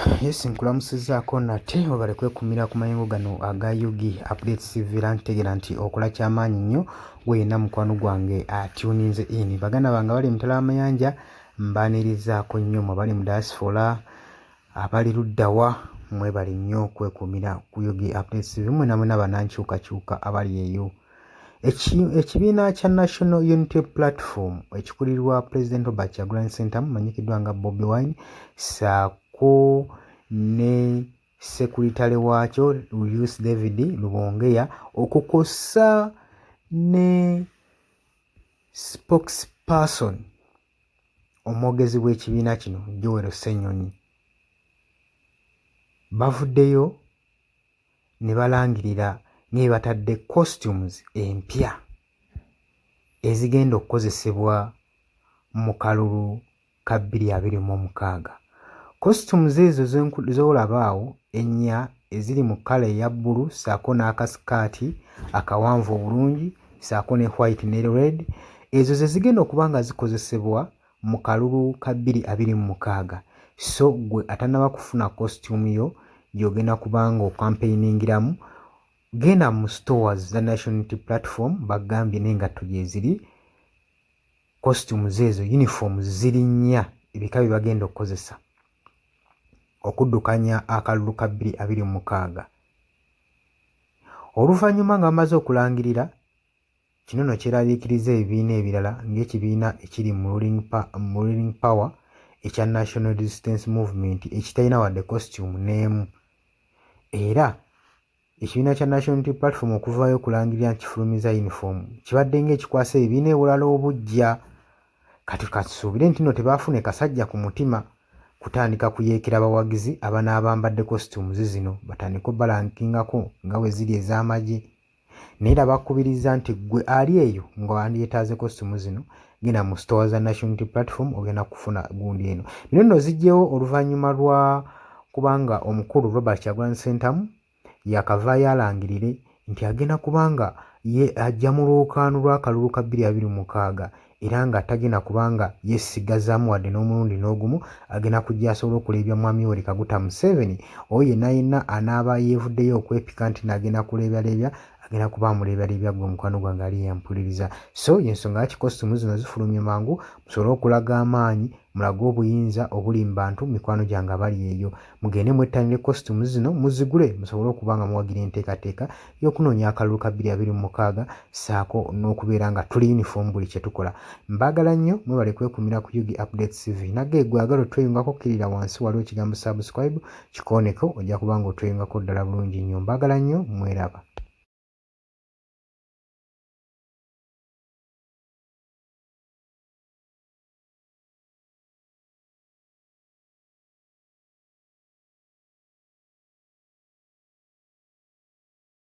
Yes, nkulamusizaako nate webale kwekumira ku mayengo gano aga Yugi Updates TV era ntegeera nti okola kyamaanyi nnyo gweyina mukwano gwange atuninze in. Baganda bange abali mutala w'amayanja mbaanirizaako nnyo, mwe bali mu diaspora abali luddawa mwebale nnyo kwekumira ku Yugi Updates TV, mwe namwe n'abanankyukakyuka abali eyo. Ekibiina kya National Unity Platform ekikulirwa President Robert Kyagulanyi Ssentamu manyikiddwa nga Bobi Wine saako ne sekuritale waakyo Luis David Lubongeya okukosa ne spokesperson omwogezi w'ekibiina kino Joel Ssenyonyi bavuddeyo ne balangirira ne batadde costumes empya ezigenda okukozesebwa mu kalulu ka 2026. Costumes ezo z'olabaawo ennya eziri mu kkala eya bbulu ssaako n'akasikaati akawanvu obulungi ssaako ne white ne red, ezo ze zigenda okuba nga zikozesebwa mu kalulu ka 2026. So gwe atannaba kufuna costume yo gy'ogenda kuba nga okampeyiningiramu, genda mu stores za National Unity Platform bagambye n'engatto gye ziri, costumes ezo uniforms ziri nnya ebika bye bagenda okukozesa okuddukanya akalulu ka 2026. Oluvannyuma nga bamaze okulangirira kino nno kyeraliikiriza ebibiina ebirala ng'ekibiina ekiri mu ruling power ekya National Resistance Movement ekitalina wadde costume n'emu, era ekibiina kya National Unity Platform okuvaayo okulangirira nti kifulumiza uniform kibadde ng'ekikwasa ebibiina ebirala obujja. Kati kasuubire nti nno tebaafune kasajja ku mutima kutandika kuyeekera abawagizi abanaabambadde costumes zino batandika obbalankingako nga bwe ziri ez'amagye, naye era bakubiriza nti ggwe ali eyo nga wandyetaaze costumes zino genda mu store za National Unity Platform ogenda kufuna gundi eno. Bino nno zijjewo oluvannyuma lwa kubanga omukulu Robert Kyagulanyi Ssentamu yakavaayo alangirire nti agenda kubanga ye ajja mu lwokaano lw'akalulu ka 2026 era nga tagenda kubanga yesigazaamu wadde n'omulundi n'ogumu, agenda kujja asobole okuleebya mwami Yoweri Kaguta Museveni oyo yenna anaaba yeevuddeyo okwepika nti n'agenda kuleebyaleebya agenda kuba amuleebyaleebya gwe mukwano gwange ali yampuliriza. So y'ensonga lwaki costume zino zifulumye mangu musobole okulaga amaanyi, mulage obuyinza obuli mu bantu mikwano gyange abali eyo, mugende mwettanire costume zino muzigule musobole okuba nga muwagira enteekateeka y'okunoonya akalulu ka 2026 ssaako n'okubeera nga tuli uniform buli kye tukola. Mbaagala nnyo mwebale kwekumira ku Yugi Updates TV. Nagge gwe agala otweyungako kkirira wansi waliwo ekigambo subscribe kikooneko ojja kuba nga otweyungako ddala bulungi nnyo. Mbaagala nnyo, mweraba.